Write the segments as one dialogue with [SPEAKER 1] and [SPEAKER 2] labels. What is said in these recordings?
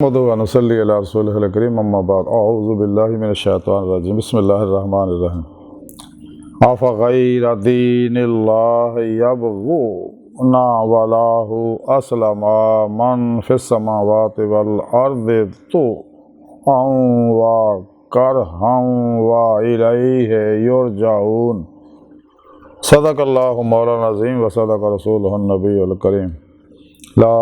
[SPEAKER 1] नसल्ली अला रसूलिल करीम अम्मा बाद अऊज़ु बिल्लाहि मिनश शैतानिर रजीम बिस्मिल्लाहिर रहमानिर रहीम अफ़ग़ैर दीनिल्लाहि यबग़ूना वलहु अस्लमा मन फ़िस समावाति वल अर्दि तौअन व करहन व इलैहि युरजऊन। सदक़ल्लाहु मौलाना अज़ीम व सदक़ रसूलुहुन नबियुल करीम। ला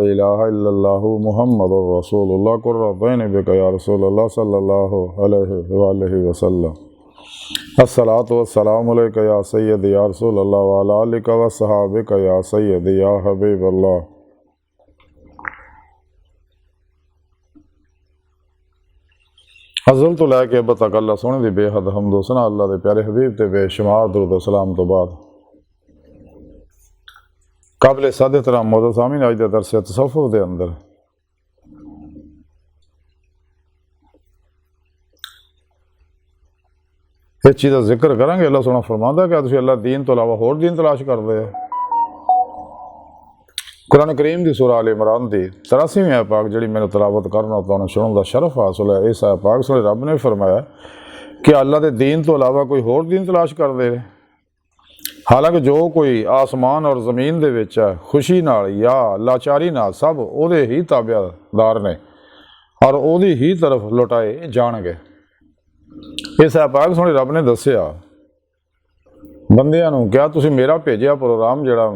[SPEAKER 1] इलाहा इल्लल्लाहु मुहम्मदुर रसूलुल्लाह कुर्रतैन बिका या रसूलल्लाह सल्लल्लाहु अलैहि वसल्लम। अस्सलातु वस्सलामु अलैका या सय्यदी या रसूलल्लाह व अला आलिका व सहाबिका या सय्यदी या हबीबल्लाह। अज़ल तो लैके अब तक अल्लाह सोने दी बेहद हम्द व सना अल्लाह दे प्यारे हबीब ते बेशुमार दुरूद व सलाम तो बाद काबिल साद एहतराम मौजूद सामीन आज दरस तसव्वुफ़ दे अंदर इस चीज़ का जिक्र करांगे। अल्लाह सोना फरमांदा कि तुसीं अल्लाह दीन तो इलावा होर दीन तलाश करदे हो। कुरान करीम की सूरह आल इमरान की 83वीं आयत पाक जिहड़ी मैंने तलावत करना तुहानूं सुनने का शरफ हासिल है। इस आयत पाक सुने रब ने फरमाया कि अल्लाह के दीन तो इलावा कोई होर दीन तलाश करदे हो। हालांकि जो कोई आसमान और ज़मीन दे विच है खुशी नाल या लाचारी नाल सब उहदे ही ताबेदार ने और उहदी ही तरफ लुटाए जाणगे। इस पाक सोहणे रब ने दस्सिया बंदियां नूं क्या तुसीं मेरा भेजिया प्रोग्राम जिहड़ा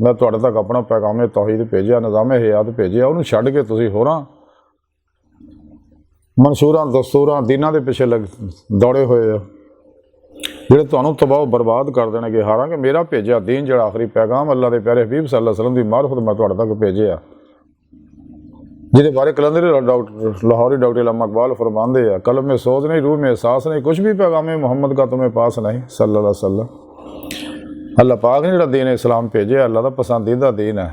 [SPEAKER 1] मैं तुहाडे तक अपना पैगाम तौहीद भेजिया निज़ाम हयात भेजिया उहनूं छड्ड के तुसीं होरां मंशूरां दस्तूरां दीनां दे पिछे दौड़े होए हो ਜਿਹੜੇ ਤੁਹਾਨੂੰ तबाह बर्बाद कर देणगे। हालांकि मेरा भेजिया दीन जिहड़ा आखिरी पैगाम अल्लाह के प्यारे हबीब सल्लल्लाहु अलैहि वसल्लम की मार्फत मैं तुहाडे तक भेजिया जिहदे बारे कलंदर लाहौरी डॉक्टर अल्लामा इकबाल फरमांदे हैं कलम में सोच नहीं रूह में एहसास नहीं कुछ भी पैगाम मोहम्मद का तुम्हें पास नहीं सल्लल्लाहु अलैहि वसल्लम। अल्लाह पाक ने जिहड़ा दीन इस्लाम भेजिया अल्लाह का पसंदीदा दीन है।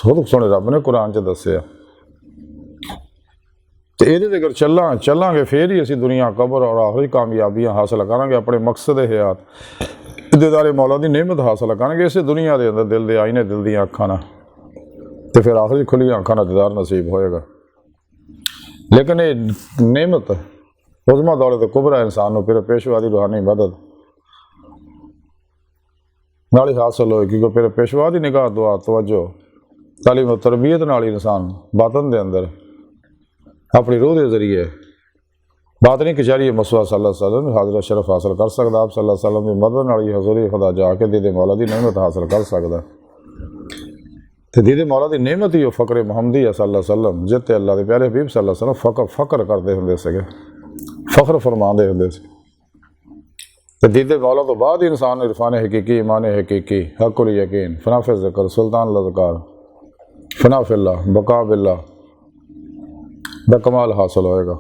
[SPEAKER 1] खुद सोने रब ने कुरान च दस्सिया तो ये अगर चलांगे फिर ही असी दुनिया कबर और आखिरी कामयाबियां हासिल करांगे अपने मकसद हयात दीदारे मौला की नेमत हासिल करांगे इस दुनिया के अंदर दिल के आईने दिल दी अखां ना तो फिर आखिरी खुलियां अखां ना दीदार नसीब होएगा। लेकिन ये नेमत उज़मा दौलत कुबरा इंसान को फिर पेशवा की रूहानी मदद नाल ही हासिल होए क्योंकि फिर पेशवा की निगाह दुआ तवज्जो तालीम और तरबियत नाल ही इंसान बातन के अंदर अपनी रूह के जरिए बातनी कचहरी मसवा सल्लल्लाहु अलैहि वसल्लम हाज़िर शरफ हासिल कर सकता। आप सल्लल्लाहु अलैहि वसल्लम की मदद नाल ही हज़ूरी खुदा जाके दीदे मौला की नेमत हासिल कर सकता। तो दीदे मौला की नेमत ही फ़क्र मुहम्मदी है सल्लल्लाहु अलैहि वसल्लम जिते अल्लाह के प्यारे हबीब सल्लल्लाहु अलैहि वसल्लम फ़क्र करते होंदे सीगे फ़ख्र फरमाते होंदे सी। तो दीदे मौला तो बाद ही इंसान इरफान हकीकी ईमान हकीकी हक़ुल यकीन फनाफ़े ज़िक्र सुल्तान लज़कार फनाफ़िल्लाह बका बिल्लाह दा कमाल हासिल होएगा।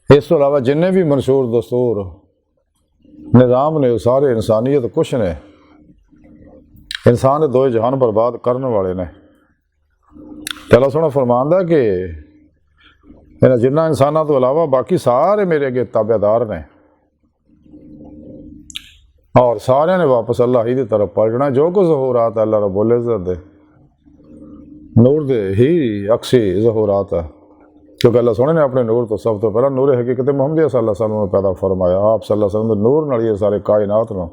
[SPEAKER 1] इस तो अलावा जिन्ने भी मंशूर दस्तूर निज़ाम ने सारे इंसानियत कुछ ने इंसान दो जहान बर्बाद करने वाले ने। अल्लाह सोहना फरमांदा कि इन्हां जिन्ना इंसानों तो अलावा बाकी सारे मेरे अगे ताबेदार ने और सारे ने वापस अल्लाह ही की तरफ पलटना। जो कुछ ज़हूरात अल्लाह रब्बुल इज़्ज़त दे नूर दे ही अक्सी ज़हूरात है क्योंकि अल्लाह सोने ने अपने नूर तो सब तो पहला नूर हकीकत मुहम्मदी सल्लल्लाहु अलैहि वसल्लम ने पैदा फरमाया। आप सल्लल्लाहु अलैहि वसल्लम के नूर नाल ये सारे कायनात में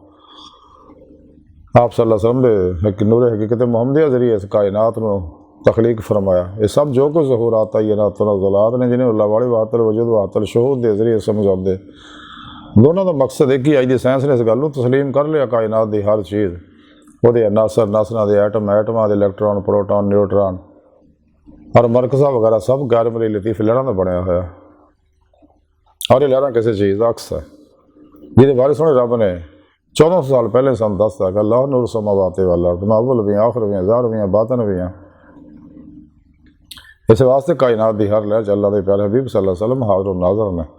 [SPEAKER 1] आप सल्लल्लाहु अलैहि वसल्लम के नूर हकीकत मुहम्मदी जरिए इस कायनात में तख्लीक फरमाया। ये सब जो कुछ ज़हूरात है ये नातुलज़लात ने जिन्हें अल्लाह वाले वातल वजूद वातल शहूद के जरिए समझाते दोनों का मकसद एक ही अज की साइंस ने इस गल तस्लीम कर लिया कायनात की हर चीज़ वो नासर नासर के एटम एटमां के इलैक्ट्रॉन प्रोटॉन न्यूट्रॉन और मरकज़ा वगैरह सब गैर मरी लतीफ़ लहरां का बनया होया और ये लहरां किसी चीज़ का अक्स है जिहदे बारे सोहणे रब ने 1400 साल पहले सन दसता कि अल्लाह नूर समावाति वल अर्द मैं अव्वल भी आखिर भी ज़ाहिर भी बातिन भी हाँ। इस वास्ते कायनात की हर लहर अल्लाह के प्यारे हबीब सल्लल्लाहु अलैहि वसल्लम हाज़िर नाज़िर ने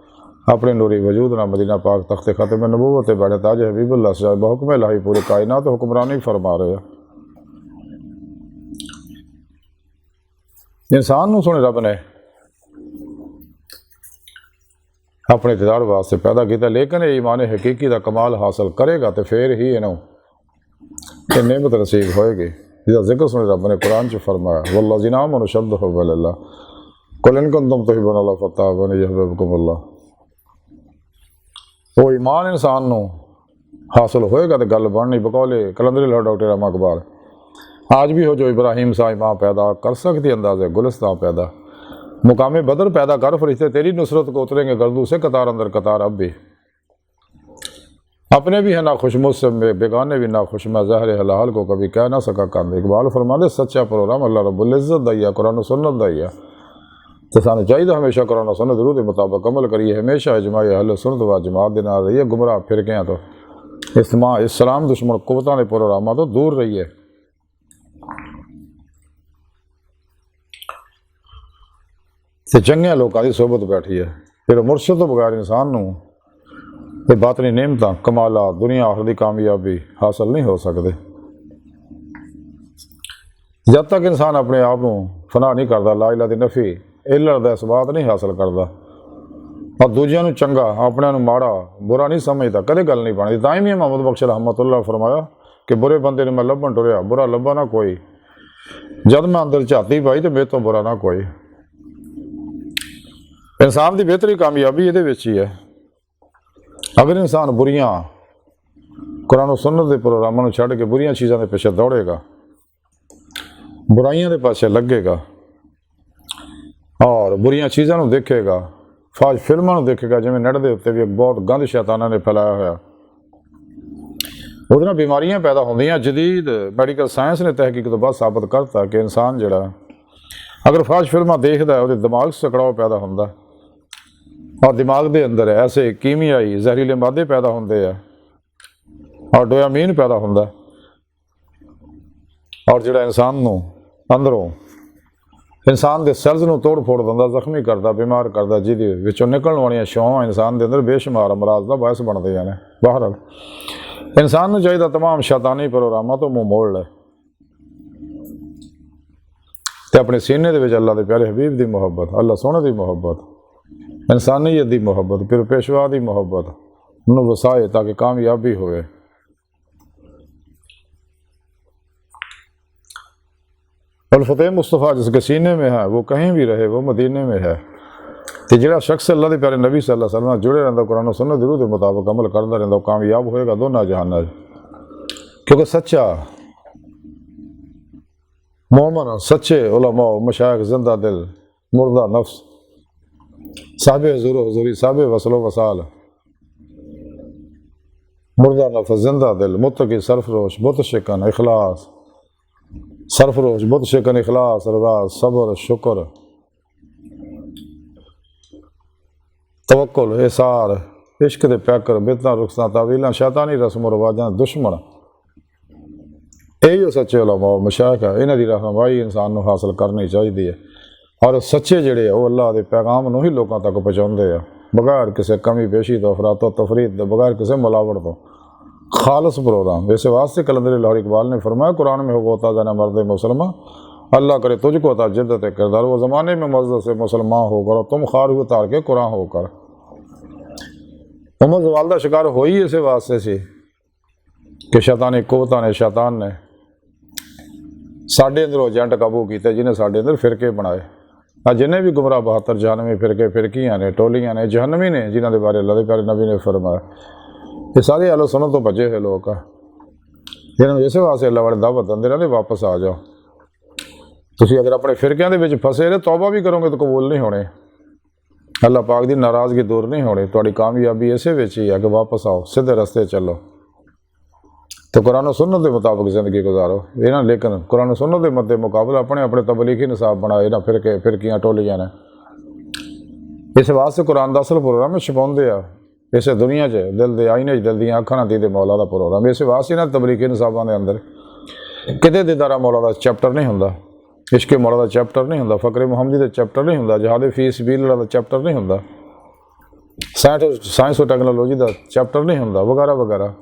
[SPEAKER 1] अपने नूरी वजूद ना मदीना पाक तख्ते ख़ातिम नबूवत बैठे ताज हबीबुल्लाह साहब बहुक्म इलाही पूरी कायनात हुक्मरानी फरमा रहे हैं। इंसान नूं सुने रब ने अपने दीदार वास्ते पैदा किया लेकिन ईमान हकीकी का कमाल हासिल करेगा तो फिर ही इन्हों नेमत नसीब होएगी। जिसका जिक्र सुने रब ने कुरान च फरमाया वल्लज़ीना आमनू अशद्दु हुब्बन लिल्लाह कुल इन कुंतुम तुहिब्बूनल्लाह फत्तबिऊनी युहब्बिबकुमुल्लाह। वो ईमान इंसान नू हासिल होएगा तो गल बननी। बकौले कलंदरी लाहौर डॉक्टर रहमा इकबाल आज भी हो जो इब्राहिम सा इमाम पैदा कर सकती अंदाज़े गुलिस्तान पैदा मुकामे बदर पैदा कर फरिश्ते तेरी नुसरत को उतरेंगे गर्दू से कतार अंदर कतार। अब भी अपने भी है ना खुश मुझसे बेगाने भी ना खुश मैं ज़हर हलाल को कभी कह ना सका कंद। इकबाल फरमाते सच्चा प्रोग्राम अल्लाह रब्बुल इज़्ज़त दैया कुरान सुन्नत दैया तो सानू चाहिए हमेशा कुरान सुन्नत जरूर के मुताबिक अमल करिए। हमेशा इजमाई अहले सुन्नत व जमात के नाल रहिए। गुमराह फिरकियां तो इस्लाम दुश्मन कुवतां दे प्रोग्रामां तो दूर रहिए। ते चंगे लोगों की सोबत बैठी है फिर मुर्शद तो बगैर इंसान नू ते बातनी नेमतां कमाला दुनिया आखिर दी कामयाबी हासिल नहीं हो सकते। जब तक इंसान अपने आप को फना नहीं करता ला इला दी नफ़ी इल्ल दा इसबात नहीं हासिल करता और दूजियां नू चंगा अपने नू माड़ा बुरा नहीं समझता कदे गल नहीं बनती। तां भी मोहम्मद बख्श रहमतुल्लाह फरमाया कि बुरे बंदे ने मैं लभन टुरिया बुरा लभा ना कोई जद मैं अंदर झाती पाई तो मेरे तो बुरा ना कोई। इंसान की बेहतरी कामयाबी ये ही है। अगर इंसान बुरियां कुरान सुन्नत के प्रोग्रामों छड़ के बुरियां चीज़ों के पिछे दौड़ेगा बुराइयों के पासे लगेगा और बुरियां चीज़ों को देखेगा फाज फिल्मों देखेगा जिमें नेट के उत्ते भी एक बहुत गंद शैताना ने फैलाया होया वो बीमारियां पैदा होंदियां। जदीद मैडिकल साइंस ने तहकीक तो बाद साबित करता कि इंसान जड़ा अगर फाज फिल्मां देखता है वो दिमाग से कड़ाव पैदा होंदा और दिमाग के अंदर ऐसे कीमियाई जहरीले मादे पैदा होंदे है और डोपामीन पैदा होंदा और जिहड़ा इंसान नू अंदरों इंसान के सैल्स नू तोड़ फोड़ दिंदा जख्मी करता बीमार करता जिहदे विचों निकलण वालियां छावां इंसान के अंदर बेशुमार अमराज का बायस बनदियां ने। बहरहाल इंसान नू चाहिए तमाम शैतानी प्रोग्रामां तो मुँह मोड़ ले ते अपने सीने दे विच अल्लाह के प्यारे हबीब की मुहब्बत अल्लाह सोहणे की मुहब्बत इंसानियत की मुहब्बत फिर पेशवा की मुहब्बत नू वसाए ताकि कामयाबी होए। फतेह मुस्तफ़ा जिसके सीने में है वो कहीं भी रहे वो मदीने में है। तो जो शख्स अल्लाह के प्यारे नबी सल्लल्लाहु अलैहि वसल्लम जुड़े रहता कुरान सुन्नत जरूर के मुताबिक अमल करता रहता कामयाब होएगा दोनों जहाना। क्योंकि सच्चा मोमन सच्चे उलमा मशाइख जिंदा दिल मुर्दा नफ्स साहिब हुजूर हुजूरी साहिब वसलो वसाल मुर्दा नफ्स जिंदा दिल मुत्तकी सरफरोश मुतशिकन इखलास सरफरोश मुतशिकन इखलास रज़ा सब्र शुक्र तवक्कुल एसार इश्क दे पैकर बितना रुखसां तावीलां शैतानी रस्म रवाजां दुश्मन यही सच्चे उलमा मशाइख है। इन्हां दी रहनुमाई इंसान नूं हासिल करनी चाहिए और सच्चे जिहड़े वो अल्लाह के पैगाम नूं ही लोगों तक पहुँचाते हैं बगैर किसी कमी पेशी तो अफरातो तफरीद बगैर किसी मिलावट तो खालस प्रोग्राम। इस वास्ते कलंदरी लाहौर इकबाल ने फरमाया कुरान में होता जाना मर्द मुसलमान अल्लाह करे तुझको था जिद्दत किरदार वो ज़माने में मस्जिद से मुसलमान होकर तुम खार उतार के कुरान होकर उमर जवाल का शिकार हो ही इस वास्ते से कि शैतानी कुवतां ने शैतान ने साढ़े अंदरों एजेंट काबू किए जिन्हें साढ़े अंदर फिरके बनाए। जिन्हें भी गुमराह 72 96 फिरके फिरकियां ने टोलियां ने जहन्नमी ने जिन्हों के बारे अल्लाह के प्यारे नबी ने फरमाया ये सारे अहले सुन्नत तो बचे हुए लोग जिन्होंने इस वास्ते अल्लाह वाले दावत देंदे रहंदे वापस आ जाओ। तुसीं अगर अपने फिरकियां दे विच फसे रहे तौबा भी करोगे तो कबूल नहीं होने अल्लाह पाक की नाराज़गी दूर नहीं होनी। तुहाडी कामयाबी इसे विच ही है कि वापस आओ सीधे रस्ते चलो तो कुरान सुन्नत के मुताबिक जिंदगी गुजारो। इन्हों लेकिन कुरान सुन्नत के मद्दे मुकाबले अपने अपने तबलीगी निसाब बनाए इन्होंने फिरके फिरकियां टोलियां ने। इस वास्ते कुरान का असल प्रोग्राम छपाते आ इस दुनिया दिल के आईने दिल दियाँ अखां दी दे मौला का प्रोग्राम। इस वास्ते इन्होंने तबलीगी निसाबों के अंदर किते दीदारा मौला का चैप्टर नहीं होंदा इश्के मौला का चैप्टर नहीं होंदा फकरे मुहम्मदी का चैप्टर नहीं होंदा जहाद फी सबील का चैप्टर नहीं होंदा साइंस और टैक्नोलॉजी का चैप्टर नहीं होंदा वगैरह वगैरह।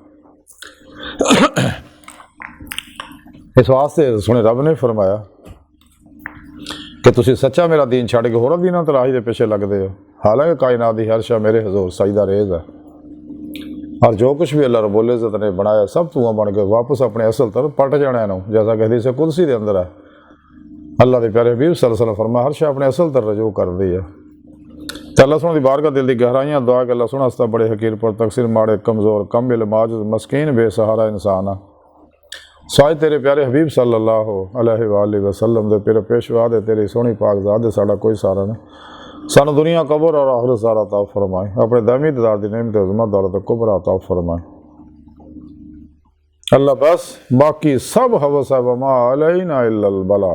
[SPEAKER 1] इस वास्ते सुने रब ने फरमाया कि तुसी सच्चा मेरा दीन छड़ के होर दीनां तलाही के पिछे लगते हो हालांकि कायनात की हर शा मेरे हजूर सजदा रेज़ है और जो कुछ भी अल्लाह रब्बुल इज़्ज़त ने बनाया सब तू बन के वापस अपने असल तरफ पलट जाने नु, जैसा कि हदीस कुदसी के अंदर है अल्लाह के प्यारे हबीब सल्लल्लाहु अलैहि वसल्लम फरमाया हर शय अपने असल तरफ रजू कर दी है। तो अल्लाह सुन दी बारगाह दिल की गहराइयाँ दुआ के अल्लाह सुना हस्ता बड़े हकीर पर तकसीर माड़े कमज़ोर कम इल्म आजिज़ मस्कीन बेसहारा इंसान है। साए तेरे प्यारे हबीब सल्लल्लाहु अलैहि वसल्लम दे तेरे पेशवा दे तेरी सोहनी पाक ज़ात दे साड़ा कोई सारा नहीं। सानू दुनिया कबर और आखिरत सारा अता फरमाए। अपने दामी ददार दी नेमत अज़मत दौलत कुबरा अता फरमाए। अल्लाह बस बाकी सब हवस है वमा अलैना इल्लल बलाग।